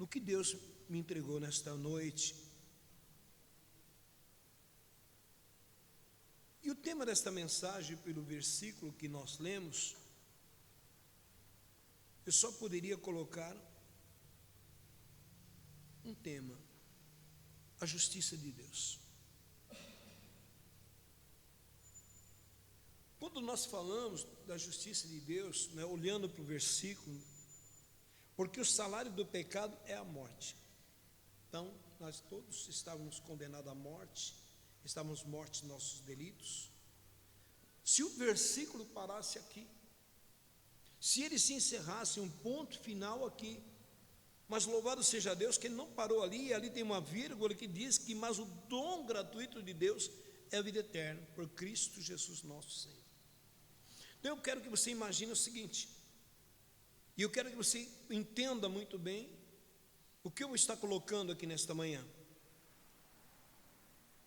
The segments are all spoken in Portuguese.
que Deus me entregou nesta noite. E o tema desta mensagem, pelo versículo que nós lemos, eu só poderia colocar um tema: a justiça de Deus. Quando nós falamos da justiça de Deus, né, olhando para o versículo, porque o salário do pecado é a morte. Então, nós todos estávamos condenados à morte, estávamos mortos em nossos delitos. Se o versículo parasse aqui, se ele se encerrasse, um ponto final aqui, mas louvado seja Deus que ele não parou ali, e ali tem uma vírgula que diz que, mas o dom gratuito de Deus é a vida eterna, por Cristo Jesus nosso Senhor. Então eu quero que você imagine o seguinte, e eu quero que você entenda muito bem o que eu vou estar colocando aqui nesta manhã,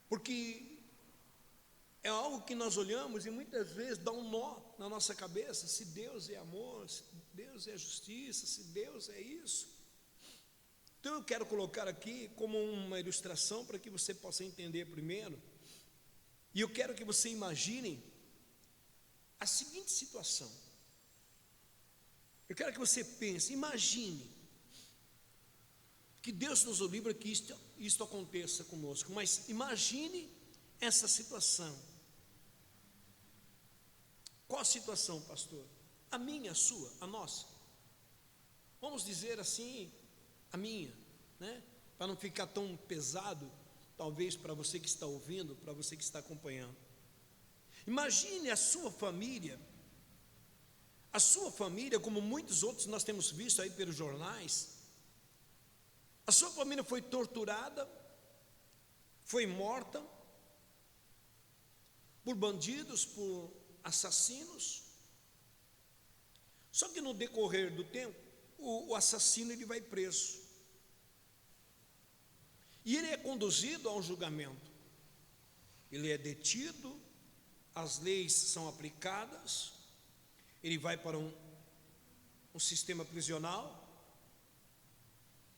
porque é algo que nós olhamos e muitas vezes dá um nó na nossa cabeça: se Deus é amor, se Deus é justiça, se Deus é isso. Então eu quero colocar aqui como uma ilustração para que você possa entender primeiro, e eu quero que você imagine a seguinte situação. Eu quero que você pense, imagine que Deus nos livre que isto aconteça conosco, mas imagine essa situação. Qual a situação, pastor? A minha, a sua, a nossa? Vamos dizer assim, a minha, né? Para não ficar tão pesado, talvez para você que está ouvindo, para você que está acompanhando. Imagine a sua família, como muitos outros nós temos visto aí pelos jornais. A sua família foi torturada, foi morta por bandidos, por assassinos. Só que no decorrer do tempo, o assassino ele vai preso. E ele é conduzido a um julgamento. Ele é detido, as leis são aplicadas, ele vai para um sistema prisional.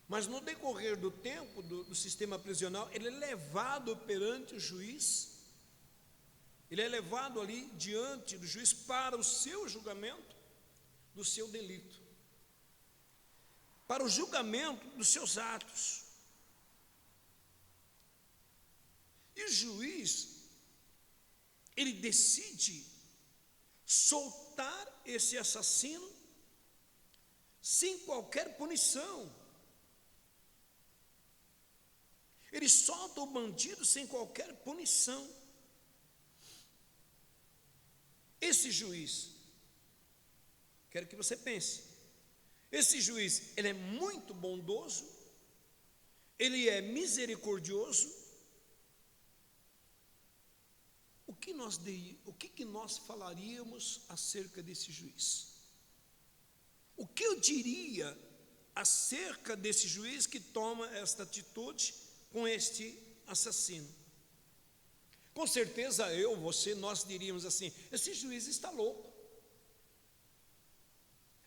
Mas no decorrer do tempo do sistema prisional, ele é levado perante o juiz, ele é levado ali diante do juiz para o seu julgamento do seu delito, para o julgamento dos seus atos. E o juiz, ele decide soltar esse assassino sem qualquer punição. Ele solta o bandido sem qualquer punição. Esse juiz, quero que você pense, esse juiz, ele é muito bondoso, ele é misericordioso. O que nós falaríamos acerca desse juiz? O que eu diria acerca desse juiz que toma esta atitude com este assassino? Com certeza nós diríamos assim: esse juiz está louco.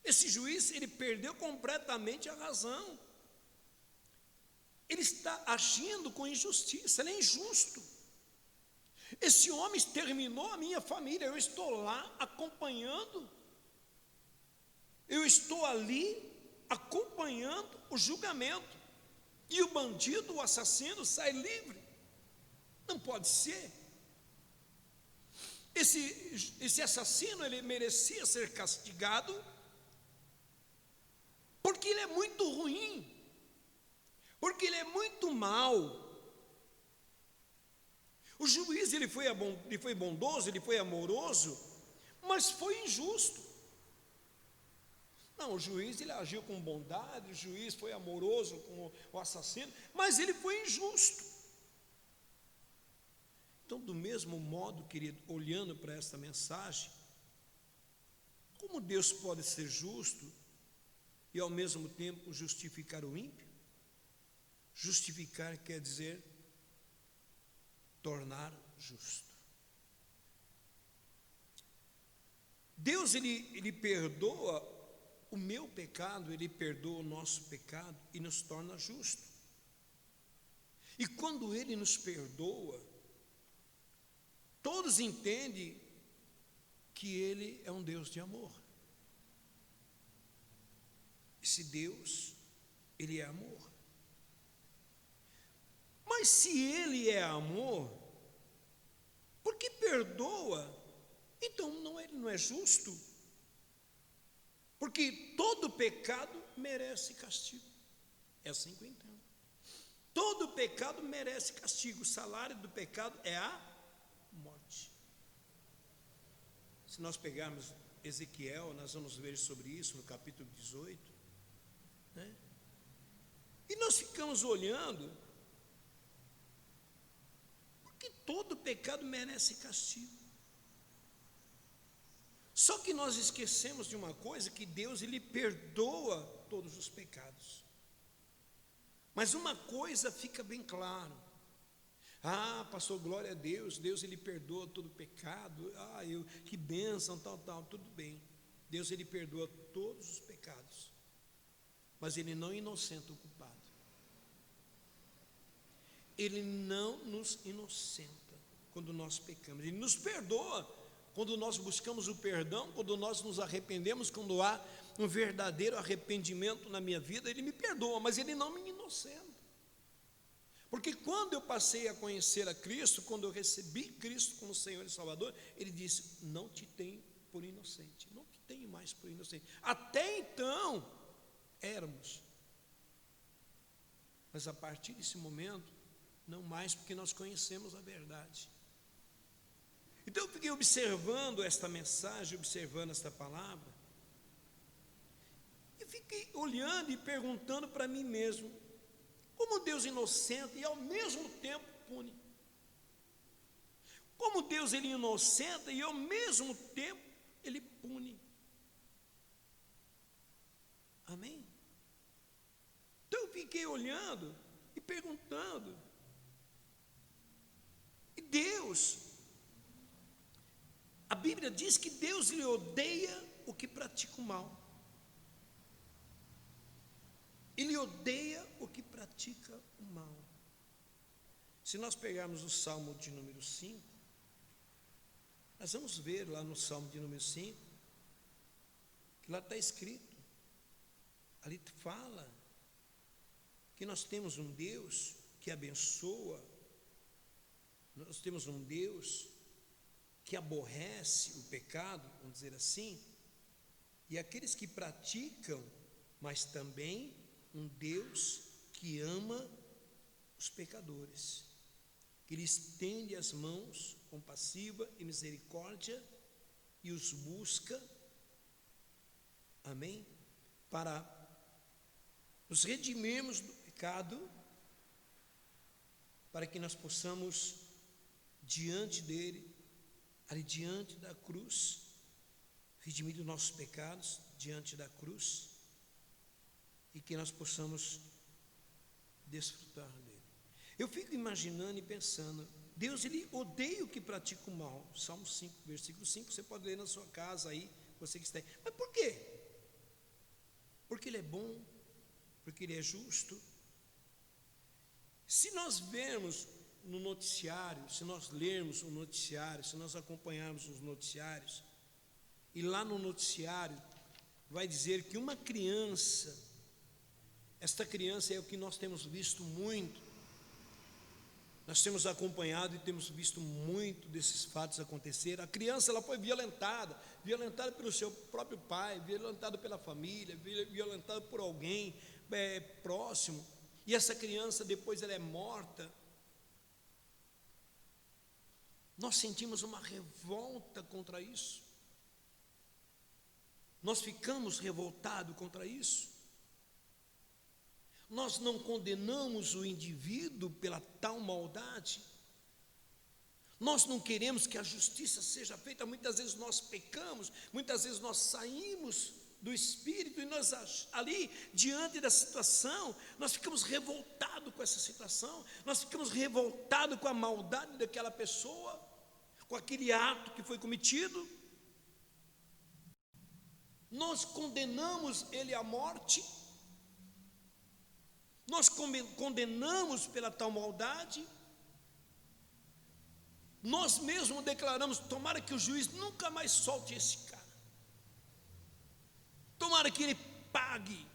Esse juiz, ele perdeu completamente a razão. Ele está agindo com injustiça, ele é injusto. Esse homem exterminou a minha família, eu estou lá acompanhando, eu estou ali acompanhando o julgamento, e o bandido, o assassino, sai livre. Não pode ser. Esse assassino, ele merecia ser castigado, porque ele é muito ruim, porque ele é muito mau. O juiz, ele foi bondoso, ele foi amoroso, mas foi injusto. Não, o juiz, ele agiu com bondade, o juiz foi amoroso com o assassino, mas ele foi injusto. Então, do mesmo modo, querido, olhando para esta mensagem, como Deus pode ser justo e ao mesmo tempo justificar o ímpio? Justificar quer dizer tornar justo. Deus, ele perdoa o meu pecado, ele perdoa o nosso pecado e nos torna justo. E quando ele nos perdoa, todos entendem que ele é um Deus de amor. Esse Deus, ele é amor. Mas se ele é amor, porque perdoa, então ele não é justo. Porque todo pecado merece castigo. É assim que eu entendo. Todo pecado merece castigo. O salário do pecado é a morte. Se nós pegarmos Ezequiel, nós vamos ver sobre isso no capítulo 18, né? E nós ficamos olhando, porque todo pecado merece castigo. Só que nós esquecemos de uma coisa, que Deus, ele perdoa todos os pecados. Mas uma coisa fica bem claro: pastor, glória a Deus, Deus ele perdoa todo pecado, que bênção, tal, tudo bem. Deus ele perdoa todos os pecados, mas ele não inocenta o culpado. Ele não nos inocenta quando nós pecamos, ele nos perdoa quando nós buscamos o perdão, quando nós nos arrependemos, quando há um verdadeiro arrependimento na minha vida, ele me perdoa, mas ele não me inocenta. Porque quando eu passei a conhecer a Cristo, quando eu recebi Cristo como Senhor e Salvador, ele disse: não te tenho por inocente, não te tenho mais por inocente. Até então éramos, mas a partir desse momento não mais, porque nós conhecemos a verdade. Então eu fiquei observando esta mensagem, observando esta palavra, e fiquei olhando e perguntando para mim mesmo: como Deus inocenta e ao mesmo tempo pune? Como Deus ele inocenta e ao mesmo tempo ele pune? Amém? Então eu fiquei olhando e perguntando. E Deus, a Bíblia diz que Deus lhe odeia o que pratica o mal. Ele odeia o que pratica o mal. Se nós pegarmos o Salmo de número 5, nós vamos ver lá no Salmo de número 5, que lá está escrito, ali fala que nós temos um Deus que abençoa, nós temos um Deus que aborrece o pecado, vamos dizer assim, e aqueles que praticam, mas também um Deus que ama os pecadores, que lhes estende as mãos compassiva e misericórdia e os busca, amém, para nos redimirmos do pecado, para que nós possamos diante dele, ali diante da cruz, redimir os nossos pecados diante da cruz, e que nós possamos desfrutar dele. Eu fico imaginando e pensando, Deus ele odeia o que pratica o mal. Salmo 5, versículo 5, você pode ler na sua casa aí, você que está aí. Mas por quê? Porque ele é bom, porque ele é justo. Se nós vermos no noticiário, se nós lermos o noticiário, se nós acompanharmos os noticiários, e lá no noticiário vai dizer que uma criança, esta criança é o que nós temos visto muito, nós temos acompanhado e temos visto muito desses fatos acontecer. A criança ela foi violentada pelo seu próprio pai, violentada pela família, violentada por alguém próximo, e essa criança depois ela é morta. Nós sentimos uma revolta contra isso, nós ficamos revoltados contra isso. Nós não condenamos o indivíduo pela tal maldade, nós não queremos que a justiça seja feita. Muitas vezes nós pecamos, muitas vezes nós saímos do Espírito e nós ali, diante da situação, nós ficamos revoltados com essa situação, nós ficamos revoltados com a maldade daquela pessoa, com aquele ato que foi cometido. Nós condenamos ele à morte, nós condenamos pela tal maldade, nós mesmos declaramos: tomara que o juiz nunca mais solte esse cara, tomara que ele pague.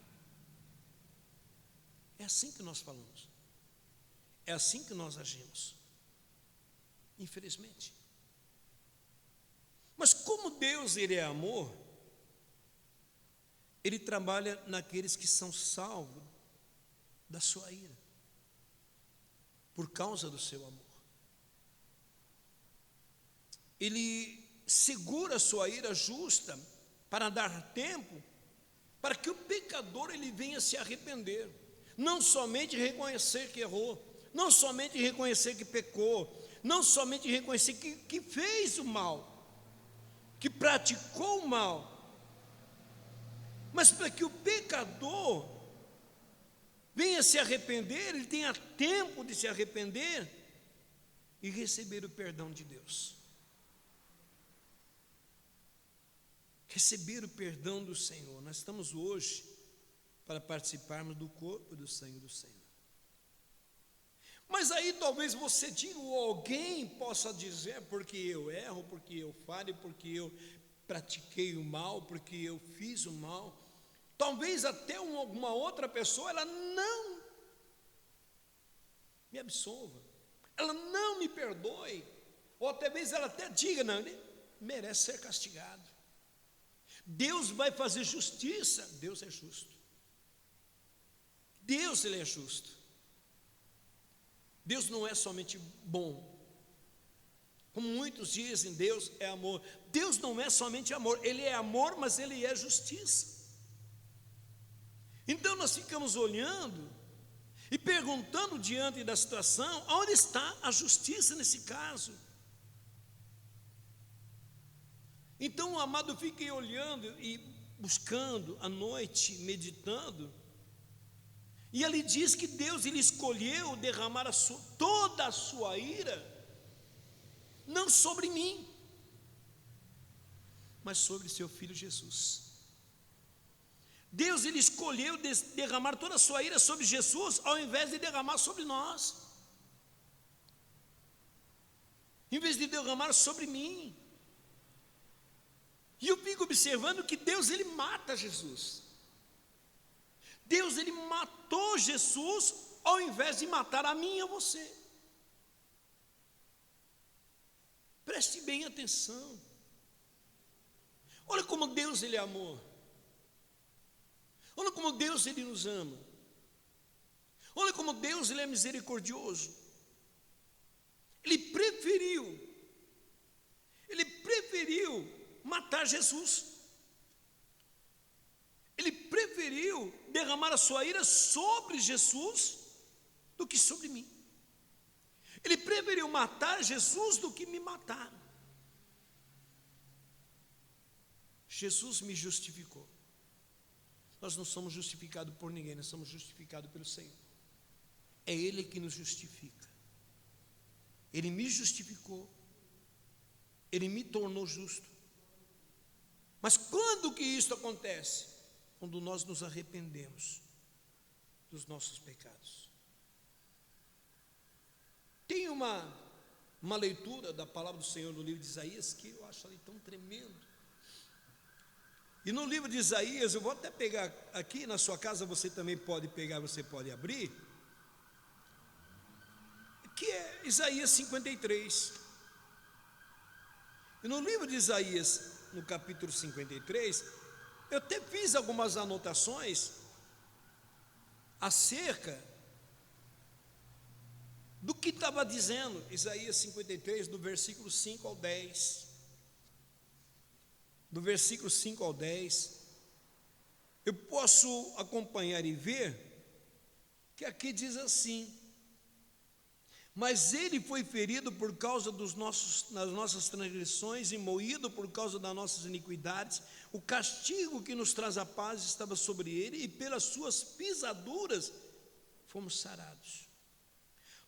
É assim que nós falamos, é assim que nós agimos, infelizmente. Mas como Deus, ele é amor, ele trabalha naqueles que são salvos da sua ira, por causa do seu amor. Ele segura a sua ira justa para dar tempo para que o pecador ele venha se arrepender, não somente reconhecer que errou, não somente reconhecer que pecou, não somente reconhecer que fez o mal, que praticou o mal, mas para que o pecador venha se arrepender, ele tenha tempo de se arrepender e receber o perdão de Deus, receber o perdão do Senhor. Nós estamos hoje para participarmos do corpo e do sangue do Senhor. Mas aí talvez você diga, ou alguém possa dizer: porque eu erro, porque eu falho, porque eu pratiquei o mal, porque eu fiz o mal. Talvez até alguma outra pessoa, ela não me absolva, ela não me perdoe, ou até mesmo ela até diga: não, ele merece ser castigado, Deus vai fazer justiça. Deus é justo, Deus, ele é justo. Deus não é somente bom, como muitos dizem, Deus é amor. Deus não é somente amor, ele é amor, mas ele é justiça. Então nós ficamos olhando e perguntando diante da situação: onde está a justiça nesse caso? Então o amado fica olhando e buscando à noite, meditando, e ele diz que Deus, ele escolheu derramar toda a sua ira, não sobre mim, mas sobre seu filho Jesus. Deus, ele escolheu derramar toda a sua ira sobre Jesus, ao invés de derramar sobre nós, em vez de derramar sobre mim. E eu fico observando que Deus, ele mata Jesus. Deus, ele matou Jesus ao invés de matar a mim e a você. Preste bem atenção. Olha como Deus, ele é amor. Olha como Deus, ele nos ama. Olha como Deus, ele é misericordioso. Ele preferiu matar Jesus. Ele preferiu derramar a sua ira sobre Jesus do que sobre mim. Ele preferiu matar Jesus do que me matar. Jesus me justificou. Nós não somos justificados por ninguém, nós somos justificados pelo Senhor. É Ele que nos justifica. Ele me justificou, Ele me tornou justo. Mas quando que isso acontece? Quando nós nos arrependemos dos nossos pecados. Tem uma leitura da palavra do Senhor no livro de Isaías que eu acho ali tão tremendo. E no livro de Isaías, eu vou até pegar aqui, na sua casa você também pode pegar, você pode abrir, que é Isaías 53. E no livro de Isaías, no capítulo 53, eu até fiz algumas anotações acerca do que estava dizendo Isaías 53, do versículo 5 ao 10. Do versículo 5 ao 10, eu posso acompanhar e ver que aqui diz assim: mas ele foi ferido por causa das nossas transgressões e moído por causa das nossas iniquidades. O castigo que nos traz a paz estava sobre ele, e pelas suas pisaduras fomos sarados.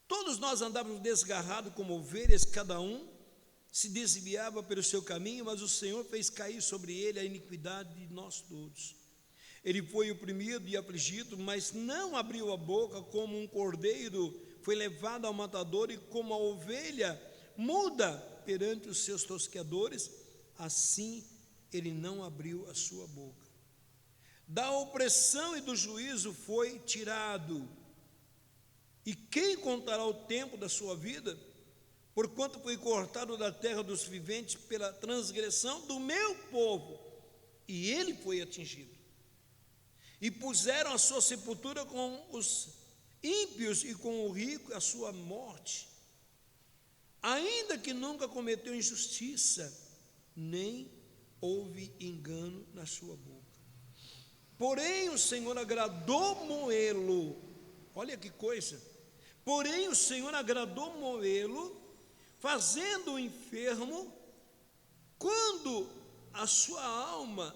Todos nós andávamos desgarrados como ovelhas, cada um se desviava pelo seu caminho, mas o Senhor fez cair sobre ele a iniquidade de nós todos. Ele foi oprimido e afligido, mas não abriu a boca. Como um cordeiro foi levado ao matador, e como a ovelha muda perante os seus tosqueadores, assim ele não abriu a sua boca. Da opressão e do juízo foi tirado. E quem contará o tempo da sua vida? Porquanto foi cortado da terra dos viventes pela transgressão do meu povo, e ele foi atingido. E puseram a sua sepultura com os ímpios, e com o rico a sua morte, ainda que nunca cometeu injustiça, nem houve engano na sua boca. Porém o Senhor agradou moê-lo. Olha que coisa. Porém o Senhor agradou moê-lo, fazendo o enfermo, quando a sua alma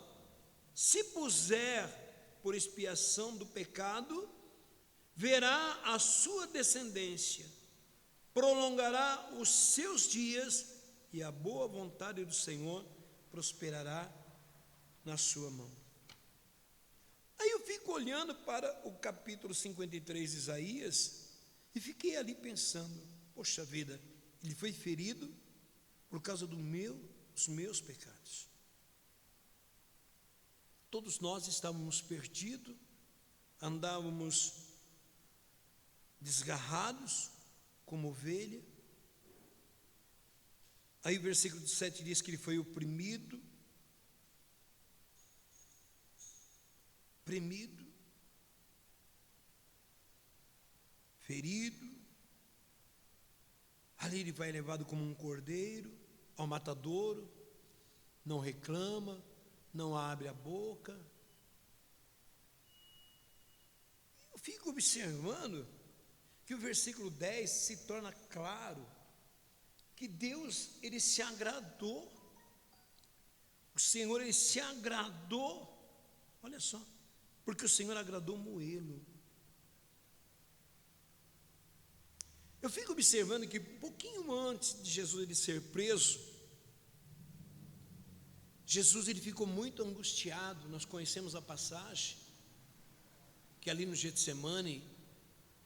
se puser por expiação do pecado, verá a sua descendência, prolongará os seus dias, e a boa vontade do Senhor prosperará na sua mão. Aí eu fico olhando para o capítulo 53 de Isaías, e fiquei ali pensando, poxa vida, ele foi ferido por causa dos meus pecados. Todos nós estávamos perdidos, andávamos desgarrados como ovelha. Aí o versículo 7 diz que ele foi oprimido, ferido. Ali ele vai levado como um cordeiro ao matadouro, não reclama, não abre a boca. Eu fico observando que o versículo 10 se torna claro que Deus, ele se agradou, o Senhor, ele se agradou, olha só, porque o Senhor agradou moê-lo. Eu fico observando que pouquinho antes de Jesus ele ser preso, Jesus ele ficou muito angustiado. Nós conhecemos a passagem, que ali no Getsemane,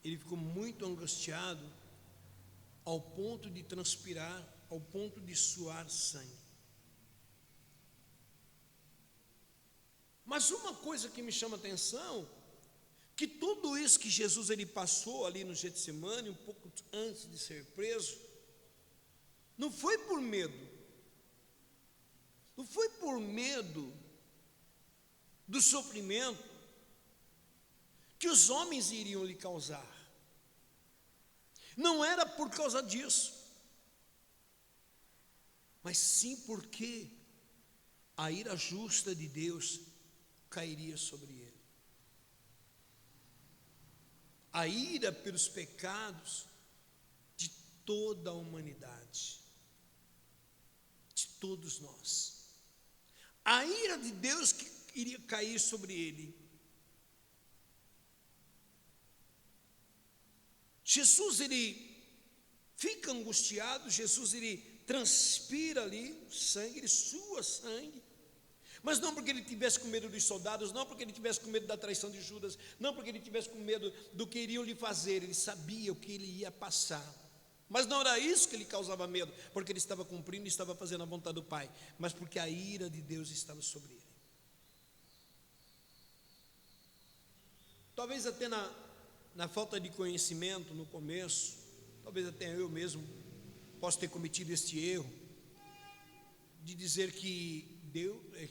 ele ficou muito angustiado, ao ponto de transpirar, ao ponto de suar sangue. Mas uma coisa que me chama a atenção, que tudo isso que Jesus ele passou ali no Getsemane, um pouco antes de ser preso, não foi por medo, não foi por medo do sofrimento que os homens iriam lhe causar, não era por causa disso, mas sim porque a ira justa de Deus cairia sobre ele. A ira pelos pecados de toda a humanidade, de todos nós. A ira de Deus que iria cair sobre ele. Jesus, ele fica angustiado, Jesus, ele transpira ali sangue, ele sua sangue. Mas não porque ele tivesse com medo dos soldados, não porque ele tivesse com medo da traição de Judas, não porque ele tivesse com medo do que iriam lhe fazer. Ele sabia o que ele ia passar, mas não era isso que lhe causava medo, porque ele estava cumprindo e estava fazendo a vontade do Pai, mas porque a ira de Deus estava sobre ele. Talvez até na falta de conhecimento no começo, talvez até eu mesmo possa ter cometido este erro de dizer que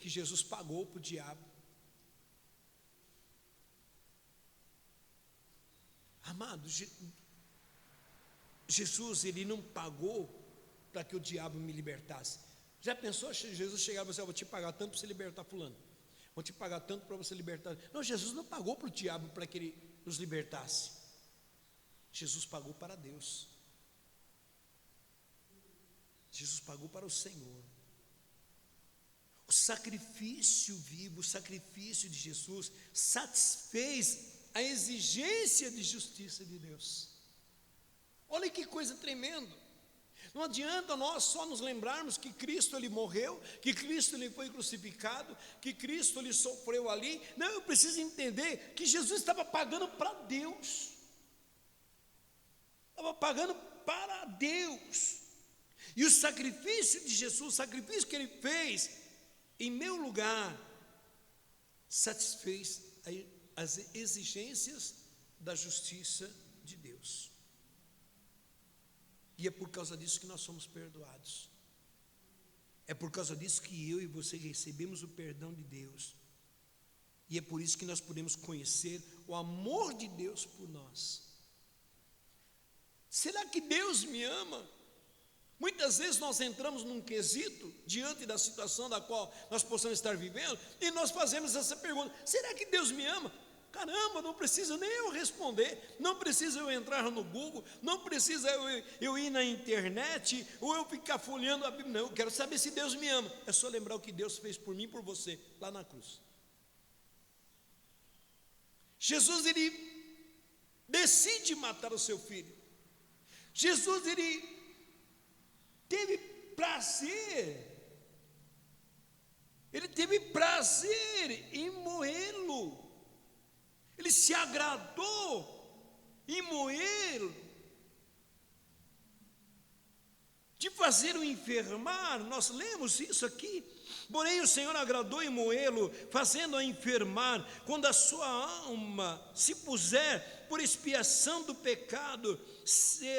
Jesus pagou para o diabo. Amado, Jesus, ele não pagou para que o diabo me libertasse. Já pensou se Jesus chegava e disse: eu vou te pagar tanto para você libertar fulano, vou te pagar tanto para você libertar. Não, Jesus não pagou para o diabo para que ele nos libertasse. Jesus pagou para Deus. Jesus pagou para o Senhor. O sacrifício vivo, o sacrifício de Jesus satisfez a exigência de justiça de Deus. Olha que coisa tremenda. Não adianta nós só nos lembrarmos que Cristo ele morreu, que Cristo ele foi crucificado, que Cristo ele sofreu ali. Não, eu preciso entender que Jesus estava pagando para Deus. Estava pagando para Deus. E o sacrifício de Jesus, o sacrifício que ele fez em meu lugar, satisfez as exigências da justiça de Deus. E é por causa disso que nós somos perdoados. É por causa disso que eu e você recebemos o perdão de Deus. E é por isso que nós podemos conhecer o amor de Deus por nós. Será que Deus me ama? Muitas vezes nós entramos num quesito, diante da situação da qual nós possamos estar vivendo, e nós fazemos essa pergunta: será que Deus me ama? Caramba, não precisa nem eu responder, não precisa eu entrar no Google, não precisa eu ir na internet, ou eu ficar folheando a Bíblia. Não, eu quero saber se Deus me ama. É só lembrar o que Deus fez por mim e por você, lá na cruz. Jesus, ele decide matar o seu filho. Jesus, ele teve prazer em moê-lo. Ele se agradou em moê-lo, de fazer-o enfermar. Nós lemos isso aqui. Porém o Senhor agradou em moê-lo, fazendo-o enfermar, quando a sua alma se puser por expiação do pecado,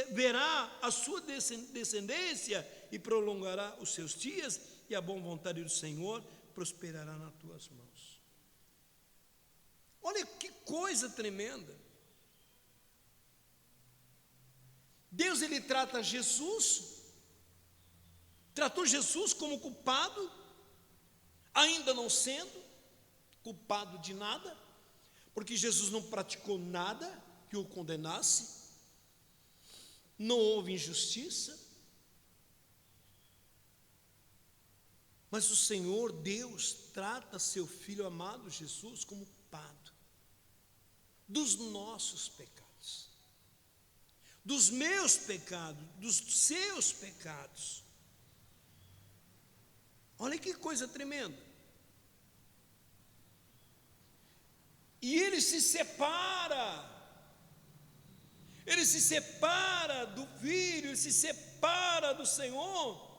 verá a sua descendência e prolongará os seus dias, e a boa vontade do Senhor prosperará nas tuas mãos. Olha que coisa tremenda. Deus, ele tratou Jesus como culpado, ainda não sendo culpado de nada, porque Jesus não praticou nada que o condenasse, não houve injustiça, mas o Senhor Deus trata seu Filho amado Jesus como culpado dos nossos pecados, dos meus pecados, dos seus pecados. Olha que coisa tremenda. E ele se separa do Filho, ele se separa do Senhor,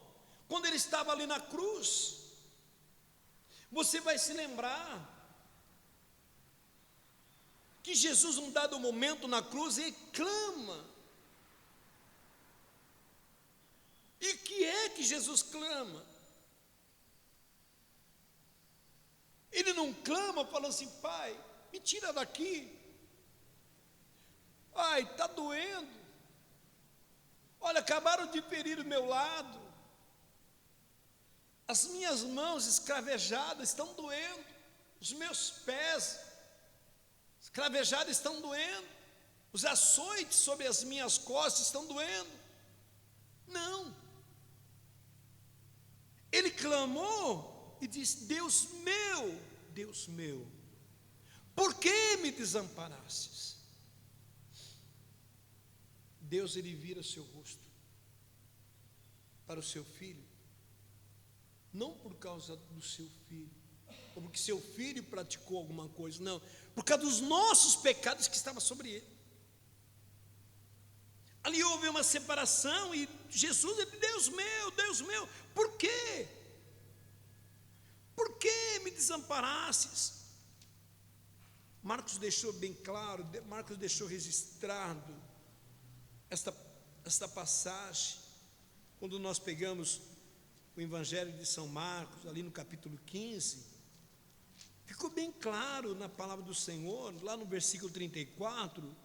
quando ele estava ali na cruz. Você vai se lembrar que Jesus, num dado momento na cruz, ele clama. E que é que Jesus clama? Ele não clama falando assim: Pai, me tira daqui. Ai, está doendo. Olha, acabaram de ferir o meu lado. As minhas mãos escravejadas estão doendo. Os meus pés escravejados estão doendo. Os açoites sobre as minhas costas estão doendo. Não. Ele clamou e disse: Deus meu, por que me desamparastes? Deus, ele vira seu rosto para o seu filho, não por causa do seu filho, ou porque seu filho praticou alguma coisa, não, por causa dos nossos pecados que estavam sobre ele. Ali houve uma separação e Jesus, ele: Deus meu, por quê? Por que me desamparastes? Marcos deixou bem claro, Marcos deixou registrado esta passagem, quando nós pegamos o Evangelho de São Marcos, ali no capítulo 15, ficou bem claro na palavra do Senhor, lá no versículo 34,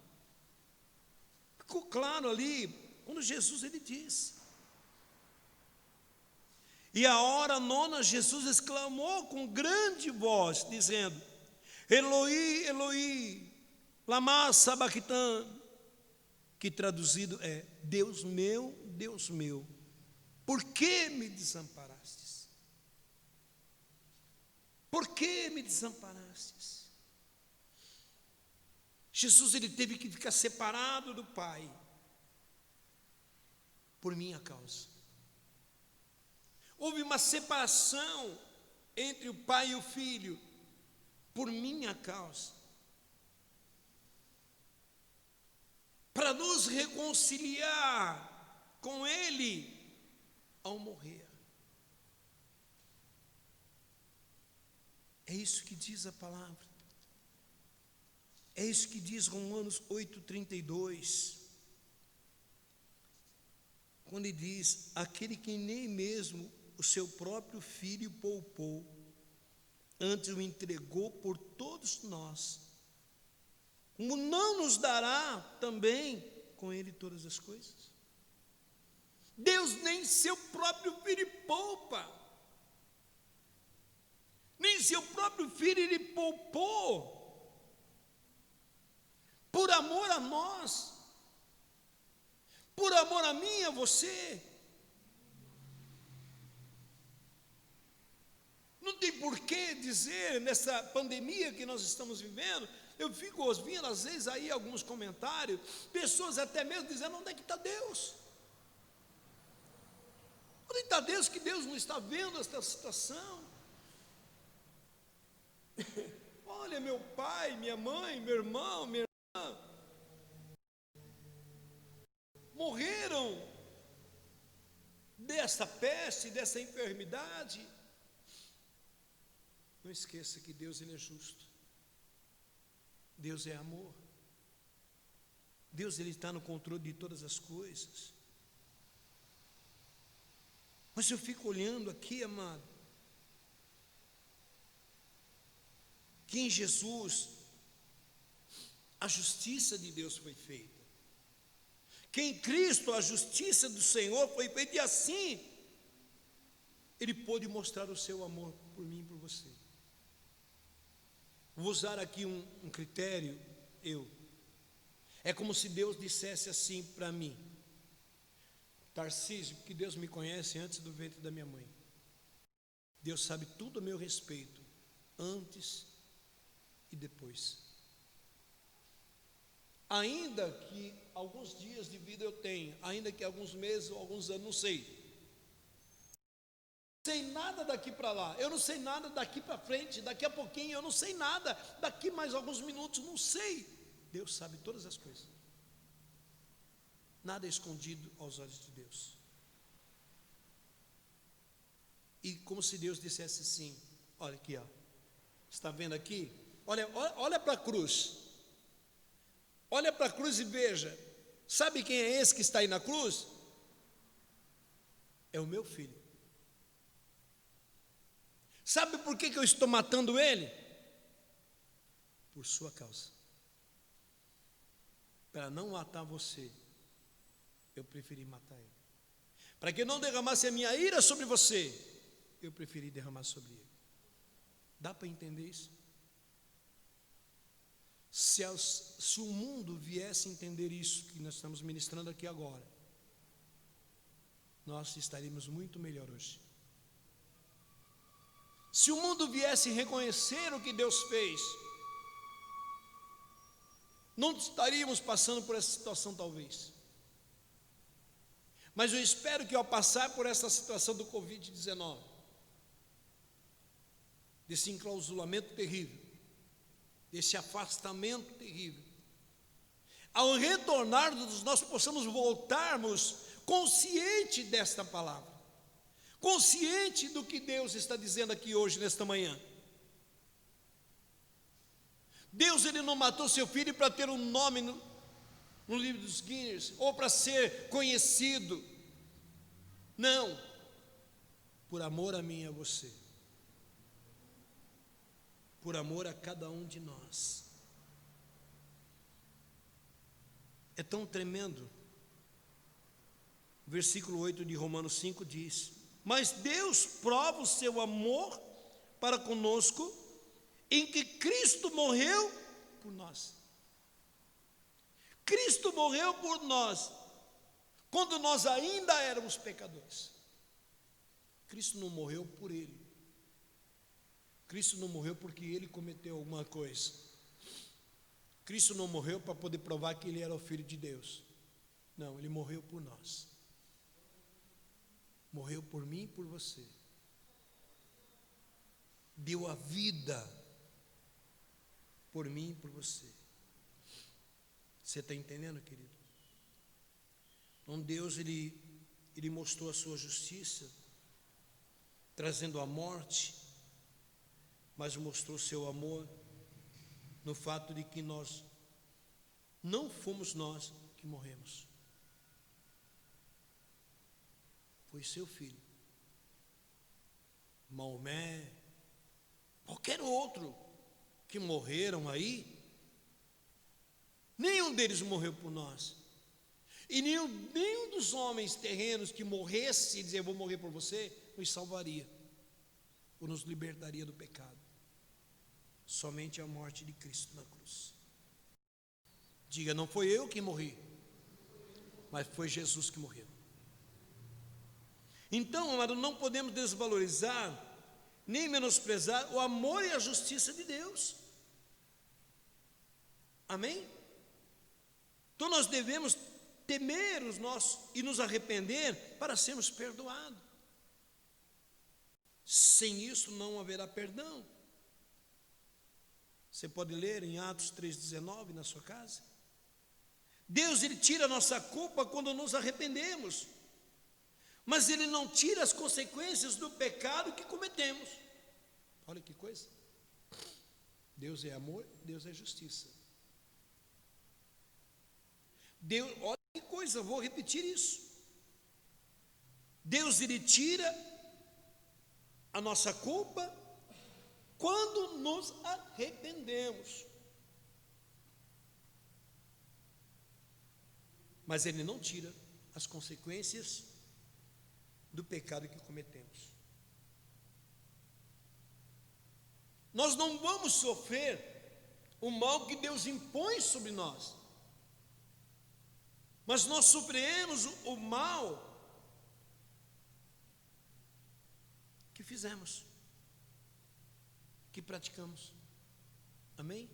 ficou claro ali, quando Jesus, ele disse: e à hora nona, Jesus exclamou com grande voz, dizendo: Eloi, Eloi, lama sabachthani, que traduzido é: Deus meu, por que me desamparastes? Por que me desamparastes? Jesus, ele teve que ficar separado do Pai, por minha causa. Houve uma separação entre o pai e o filho, por minha causa, para nos reconciliar com Ele ao morrer. É isso que diz a palavra. É isso que diz Romanos 8,32. Quando ele diz: aquele que nem mesmo o seu próprio filho poupou, antes o entregou por todos nós, como não nos dará também com ele todas as coisas? Deus nem seu próprio filho poupa, nem seu próprio filho ele poupou, por amor a nós, por amor a mim e a você. Não tem por que dizer, nessa pandemia que nós estamos vivendo, eu fico ouvindo às vezes aí alguns comentários, pessoas até mesmo dizendo: onde é que está Deus? Onde está Deus, que Deus não está vendo esta situação? Olha, meu pai, minha mãe, meu irmão, minha irmã, morreram dessa peste, dessa enfermidade. Não esqueça que Deus ele é justo. Deus é amor. Deus ele está no controle de todas as coisas. Mas eu fico olhando aqui, amado, que em Jesus a justiça de Deus foi feita, que em Cristo a justiça do Senhor foi feita, e assim Ele pôde mostrar o seu amor por mim e por você. Vou usar aqui um critério, é como se Deus dissesse assim para mim: Tarcísio, porque Deus me conhece antes do ventre da minha mãe, Deus sabe tudo a meu respeito, antes e depois. Ainda que alguns dias de vida eu tenha, ainda que alguns meses ou alguns anos, não sei nada daqui para lá, eu não sei nada daqui para frente, daqui a pouquinho eu não sei nada, daqui mais alguns minutos, não sei. Deus sabe todas as coisas, nada é escondido aos olhos de Deus. E como se Deus dissesse assim: olha aqui, ó, está vendo aqui? Olha para a cruz, olha para a cruz e veja, sabe quem é esse que está aí na cruz? É o meu filho. Sabe por que eu estou matando ele? Por sua causa. Para não matar você, eu preferi matar ele. Para que não derramasse a minha ira sobre você, eu preferi derramar sobre ele. Dá para entender isso? Se o mundo viesse entender isso que nós estamos ministrando aqui agora, nós estaríamos muito melhor hoje. Se o mundo viesse reconhecer o que Deus fez, não estaríamos passando por essa situação talvez. Mas eu espero que ao passar por essa situação do Covid-19, desse enclausulamento terrível, desse afastamento terrível, ao retornarmos nós possamos voltarmos consciente desta palavra, consciente do que Deus está dizendo aqui hoje, nesta manhã. Deus ele não matou seu filho para ter um nome no livro dos Guinness, ou para ser conhecido. Não, por amor a mim e a você, por amor a cada um de nós. É tão tremendo. Versículo 8 de Romanos 5 diz: mas Deus prova o seu amor para conosco, em que Cristo morreu por nós. Cristo morreu por nós, quando nós ainda éramos pecadores. Cristo não morreu por ele. Cristo não morreu porque ele cometeu alguma coisa. Cristo não morreu para poder provar que ele era o Filho de Deus. Não, ele morreu por nós. morreu por mim e por você, deu a vida por mim e por você. Você está entendendo, querido? Então Deus, Ele mostrou a sua justiça, trazendo a morte, mas mostrou seu amor no fato de que não fomos nós que morremos. Foi seu filho. Maomé, qualquer outro que morreram aí, nenhum deles morreu por nós. E nenhum dos homens terrenos que morresse e dizer, eu vou morrer por você, nos salvaria, ou nos libertaria do pecado. Somente a morte de Cristo na cruz. Diga, não foi eu que morri, mas foi Jesus que morreu. Então, amado, não podemos desvalorizar, nem menosprezar o amor e a justiça de Deus. Amém? Então nós devemos temer os nossos e nos arrepender para sermos perdoados. Sem isso não haverá perdão. Você pode ler em Atos 3,19 na sua casa. Deus, Ele tira a nossa culpa quando nos arrependemos, mas Ele não tira as consequências do pecado que cometemos. Olha que coisa. Deus é amor, Deus é justiça. Deus, olha que coisa, vou repetir isso. Deus, Ele tira a nossa culpa quando nos arrependemos, mas Ele não tira as consequências do pecado que cometemos. Nós não vamos sofrer o mal que Deus impõe sobre nós, mas nós sofremos o mal que fizemos, que praticamos. Amém?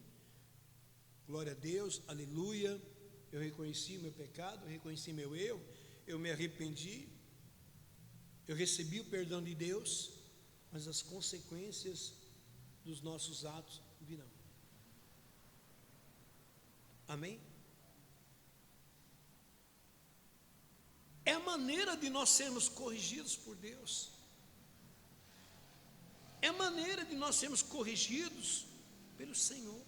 Glória a Deus, aleluia. Eu reconheci o meu pecado, eu reconheci meu erro, eu me arrependi, eu recebi o perdão de Deus, mas as consequências dos nossos atos virão. Amém? É a maneira de nós sermos corrigidos por Deus. É a maneira de nós sermos corrigidos pelo Senhor.